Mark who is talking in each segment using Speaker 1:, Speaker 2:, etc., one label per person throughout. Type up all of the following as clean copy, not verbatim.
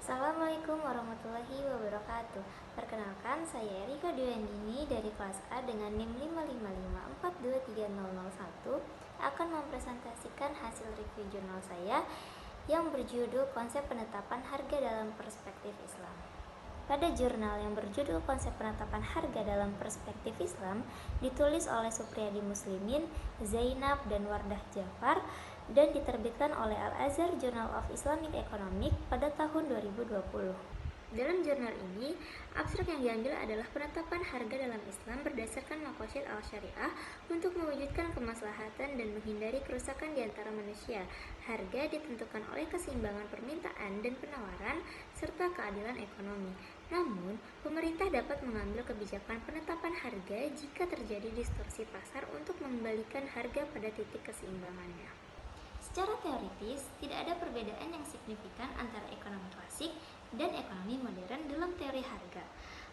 Speaker 1: Assalamualaikum warahmatullahi wabarakatuh. Perkenalkan, saya Erika Dwiandini dari kelas A dengan NIM 555423001 akan mempresentasikan hasil review jurnal saya yang berjudul Konsep Penetapan Harga dalam Perspektif Islam. Pada jurnal yang berjudul Konsep Penetapan Harga dalam Perspektif Islam ditulis oleh Supriyadi Muslimin, Zainab, dan Wardah Jafar dan diterbitkan oleh Al-Azhar Journal of Islamic Economics pada tahun 2020. Dalam jurnal ini, abstrak yang diambil adalah penetapan harga dalam Islam berdasarkan maqasid al-syariah untuk mewujudkan kemaslahatan dan menghindari kerusakan di antara manusia. Harga ditentukan oleh keseimbangan permintaan dan penawaran serta keadilan ekonomi. Namun, pemerintah dapat mengambil kebijakan penetapan harga jika terjadi distorsi pasar untuk mengembalikan harga pada titik keseimbangannya. Secara teoritis, tidak ada perbedaan yang signifikan antara ekonomi klasik dan ekonomi modern dalam teori harga.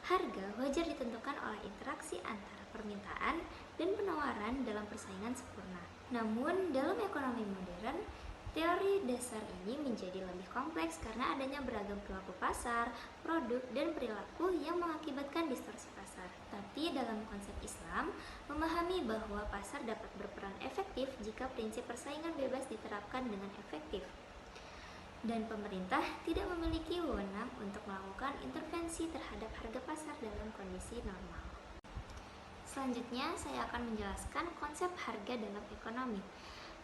Speaker 1: Harga wajar ditentukan oleh interaksi antara permintaan dan penawaran dalam persaingan sempurna. Namun, dalam ekonomi modern, teori dasar ini menjadi lebih kompleks karena adanya beragam perilaku pasar, produk, dan perilaku yang mengakibatkan distorsi pasar. Tapi dalam konsep Islam, memahami bahwa pasar dapat berperan efektif jika prinsip persaingan bebas diterapkan dengan efektif. Dan pemerintah tidak memiliki wewenang untuk melakukan intervensi terhadap harga pasar dalam kondisi normal. Selanjutnya, saya akan menjelaskan konsep harga dalam ekonomi.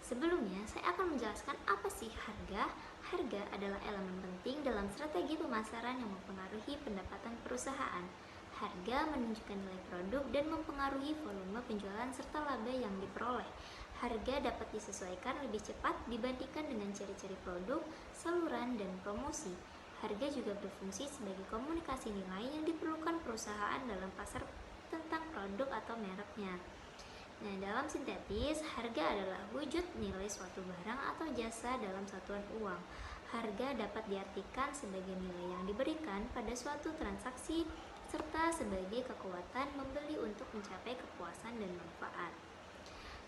Speaker 1: Sebelumnya, saya akan menjelaskan apa sih harga. Harga adalah elemen penting dalam strategi pemasaran yang mempengaruhi pendapatan perusahaan. Harga menunjukkan nilai produk dan mempengaruhi volume penjualan serta laba yang diperoleh. Harga dapat disesuaikan lebih cepat dibandingkan dengan ciri-ciri produk, saluran, dan promosi. Harga juga berfungsi sebagai komunikasi nilai yang diperlukan perusahaan dalam pasar tentang produk atau mereknya. Nah, dalam sintetis, harga adalah wujud nilai suatu barang atau jasa dalam satuan uang. Harga dapat diartikan sebagai nilai yang diberikan pada suatu transaksi serta sebagai kekuatan membeli untuk mencapai kepuasan dan manfaat.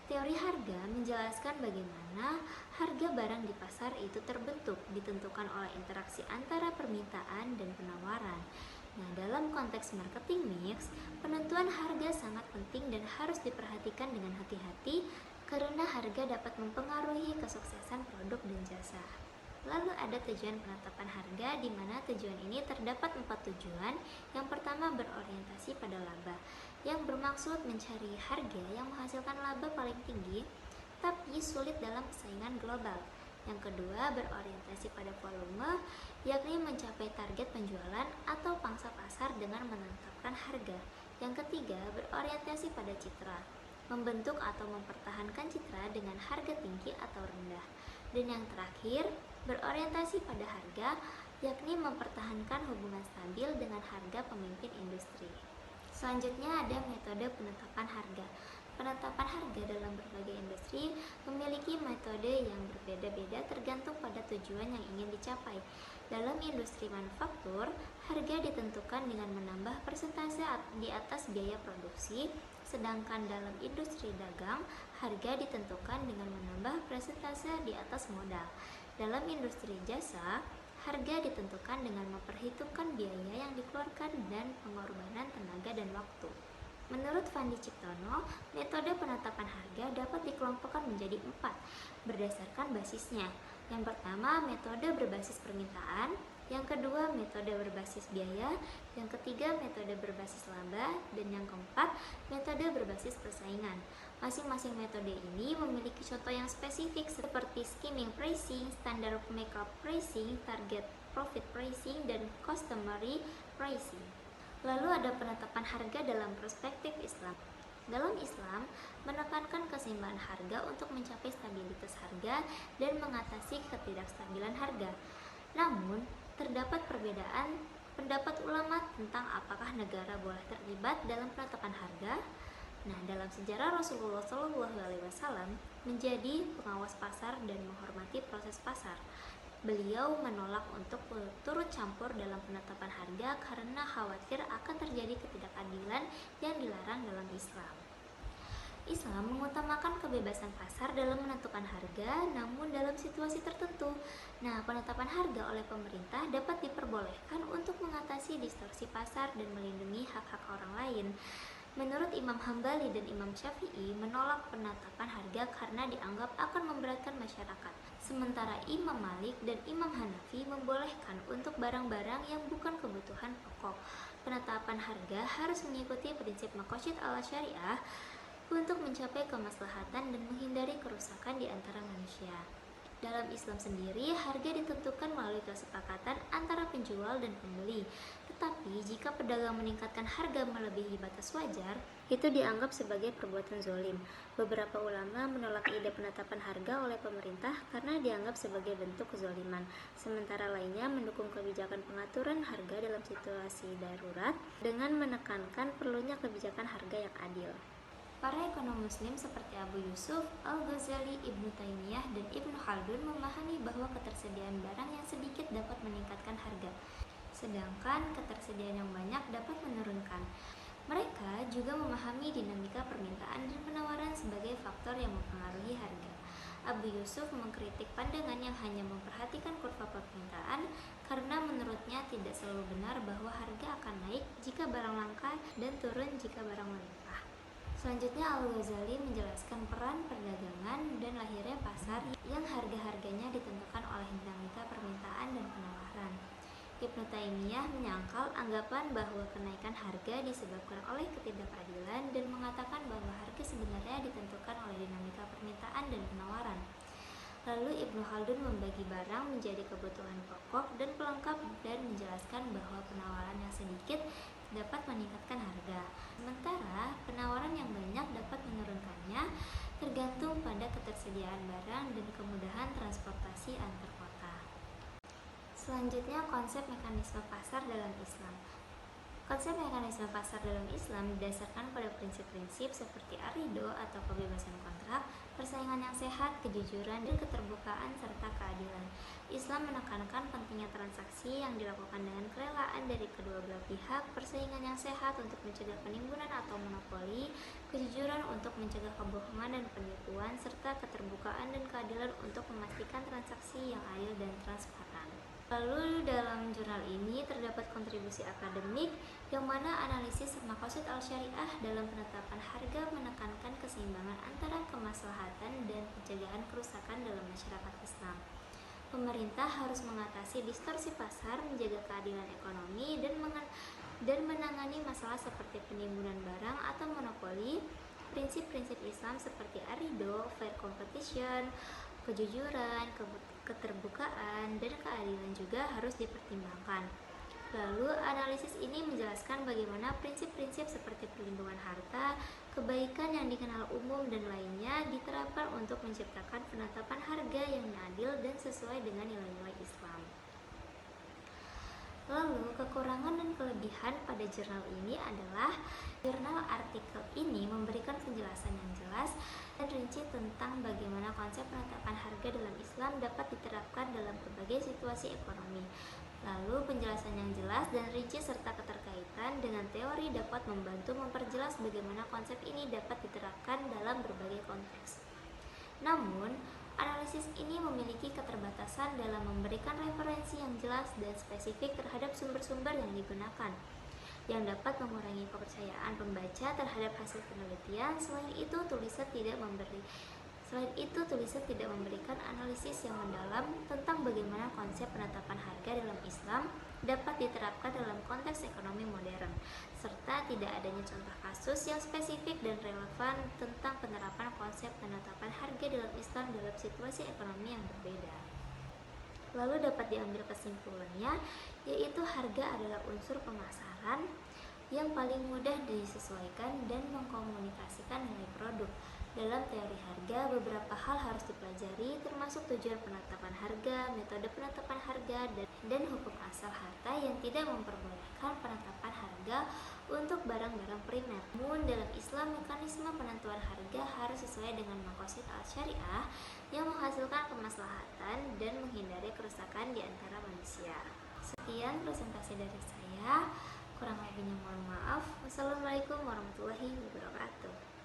Speaker 1: Teori harga menjelaskan bagaimana harga barang di pasar itu terbentuk, ditentukan oleh interaksi antara permintaan dan penawaran. Nah, dalam konteks marketing mix, penentuan harga sangat penting dan harus diperhatikan dengan hati-hati karena harga dapat mempengaruhi kesuksesan produk dan jasa. Lalu ada tujuan penetapan harga, di mana tujuan ini terdapat 4 tujuan. Yang pertama berorientasi pada laba, yang bermaksud mencari harga yang menghasilkan laba paling tinggi, tapi sulit dalam persaingan global. Yang kedua berorientasi pada volume, yakni mencapai target penjualan atau pangsa pasar dengan menetapkan harga. Yang ketiga berorientasi pada citra, membentuk atau mempertahankan citra dengan harga tinggi atau rendah. Dan yang terakhir berorientasi pada harga, yakni mempertahankan hubungan stabil dengan harga pemimpin industri. Selanjutnya ada metode penetapan harga. Penetapan harga dalam berbagai industri memiliki metode yang berbeda-beda tergantung pada tujuan yang ingin dicapai. Dalam industri manufaktur, harga ditentukan dengan menambah persentase di atas biaya produksi, sedangkan dalam industri dagang, harga ditentukan dengan menambah persentase di atas modal. Dalam industri jasa, harga ditentukan dengan memperhitungkan biaya yang dikeluarkan dan pengorbanan tenaga dan waktu. Menurut Fandi Ciptono, metode penetapan harga dapat dikelompokkan menjadi 4 berdasarkan basisnya. Yang pertama, metode berbasis permintaan. Yang kedua, metode berbasis biaya. Yang ketiga, metode berbasis laba. Dan yang keempat, metode berbasis persaingan. Masing-masing metode ini memiliki contoh yang spesifik seperti skimming pricing, standard markup pricing, target profit pricing, dan customary pricing. Lalu ada penetapan harga dalam perspektif Islam. Dalam Islam, menekankan keseimbangan harga untuk mencapai stabilitas harga dan mengatasi ketidakstabilan harga. Namun, terdapat perbedaan pendapat ulama tentang apakah negara boleh terlibat dalam penetapan harga. Nah, dalam sejarah Rasulullah SAW menjadi pengawas pasar dan menghormati proses pasar. Beliau menolak untuk turut campur dalam penetapan harga karena khawatir akan terjadi ketidakadilan yang dilarang dalam Islam. Islam mengutamakan kebebasan pasar dalam menentukan harga, namun dalam situasi tertentu. Nah, penetapan harga oleh pemerintah dapat diperbolehkan untuk mengatasi distorsi pasar dan melindungi hak-hak orang lain. Menurut Imam Hambali dan Imam Syafi'i, menolak penetapan harga karena dianggap akan memberatkan masyarakat. Sementara Imam Malik dan Imam Hanafi membolehkan untuk barang-barang yang bukan kebutuhan pokok. Penetapan harga harus mengikuti prinsip maqasid al-syariah untuk mencapai kemaslahatan dan menghindari kerusakan di antara manusia. Dalam Islam sendiri, harga ditentukan melalui kesepakatan antara penjual dan pembeli. Tetapi, jika pedagang meningkatkan harga melebihi batas wajar, itu dianggap sebagai perbuatan zolim. Beberapa ulama menolak ide penetapan harga oleh pemerintah karena dianggap sebagai bentuk kezoliman. Sementara lainnya mendukung kebijakan pengaturan harga dalam situasi darurat dengan menekankan perlunya kebijakan harga yang adil. Para ekonom muslim seperti Abu Yusuf, Al-Ghazali, Ibnu Taimiyah, dan Ibnu Khaldun memahami bahwa ketersediaan barang yang sedikit dapat meningkatkan harga, sedangkan ketersediaan yang banyak dapat menurunkan. Mereka juga memahami dinamika permintaan dan penawaran sebagai faktor yang mempengaruhi harga. Abu Yusuf mengkritik pandangan yang hanya memperhatikan kurva permintaan karena menurutnya tidak selalu benar bahwa harga akan naik jika barang langka dan turun jika barang melimpah. Selanjutnya, Al-Ghazali menjelaskan peran perdagangan dan lahirnya pasar yang harga-harganya ditentukan oleh dinamika permintaan dan penawaran. Ibnu Taimiyah menyangkal anggapan bahwa kenaikan harga disebabkan oleh ketidakadilan dan mengatakan bahwa harga sebenarnya ditentukan oleh dinamika permintaan dan penawaran. Lalu Ibnu Khaldun membagi barang menjadi kebutuhan pokok dan pelengkap dan menjelaskan bahwa penawaran yang sedikit dapat meningkatkan harga, sementara penawaran yang banyak dapat menurunkannya, tergantung pada ketersediaan barang dan kemudahan transportasi antar kota. Selanjutnya, konsep mekanisme pasar dalam Islam. Konsep mekanisme pasar dalam Islam didasarkan pada prinsip-prinsip seperti ar-ridho atau kebebasan kontrak, persaingan yang sehat, kejujuran, dan keterbukaan serta keadilan. Islam menekankan pentingnya transaksi yang dilakukan dengan kerelaan dari kedua belah pihak, persaingan yang sehat untuk mencegah penimbunan atau monopoli, kejujuran untuk mencegah kebohongan dan penipuan, serta keterbukaan dan keadilan untuk memastikan transaksi yang adil dan transparan. Lalu dalam jurnal ini terdapat kontribusi akademik yang mana analisis maqasid al-syariah dalam penetapan harga menekankan keseimbangan antara kemaslahatan dan pencegahan kerusakan dalam masyarakat Islam. Pemerintah harus mengatasi distorsi pasar, menjaga keadilan ekonomi, dan menangani masalah seperti penimbunan barang atau monopoli. Prinsip-prinsip Islam seperti ar-ridho, fair competition, kejujuran, keterbukaan, dan keadilan juga harus dipertimbangkan. Lalu, analisis ini menjelaskan bagaimana prinsip-prinsip seperti perlindungan harta, kebaikan yang dikenal umum, dan lainnya diterapkan untuk menciptakan penetapan harga yang adil dan sesuai dengan nilai-nilai Islam. Lalu, kekurangan dan kelebihan pada jurnal ini adalah jurnal artikel ini memberikan penjelasan yang jelas dan rinci tentang bagaimana konsep penetapan harga dalam Islam dapat diterapkan dalam berbagai situasi ekonomi. Lalu, penjelasan yang jelas dan rinci serta keterkaitan dengan teori dapat membantu memperjelas bagaimana konsep ini dapat diterapkan dalam berbagai konteks. Namun, analisis ini memiliki keterbatasan dalam memberikan referensi yang jelas dan spesifik terhadap sumber-sumber yang digunakan, yang dapat mengurangi kepercayaan pembaca terhadap hasil penelitian. Selain itu, tulisan tidak memberikan analisis yang mendalam tentang bagaimana konsep penetapan harga dalam Islam dapat diterapkan dalam konteks ekonomi modern, serta tidak adanya contoh kasus yang spesifik dan relevan tentang penerapan konsep penetapan harga dalam Islam dalam situasi ekonomi yang berbeda. Lalu dapat diambil kesimpulannya, yaitu harga adalah unsur pemasaran yang paling mudah disesuaikan dan mengkomunikasikan nilai produk. Dalam teori harga, beberapa hal harus dipelajari, termasuk tujuan penetapan harga, metode penetapan harga, dan hukum asal harta yang tidak memperbolehkan penetapan harga untuk barang-barang primer. Namun, dalam Islam, mekanisme penentuan harga harus sesuai dengan maqasid al-syariah yang menghasilkan kemaslahatan dan menghindari kerusakan di antara manusia. Sekian presentasi dari saya. Kurang lebihnya mohon maaf. Wassalamualaikum warahmatullahi wabarakatuh.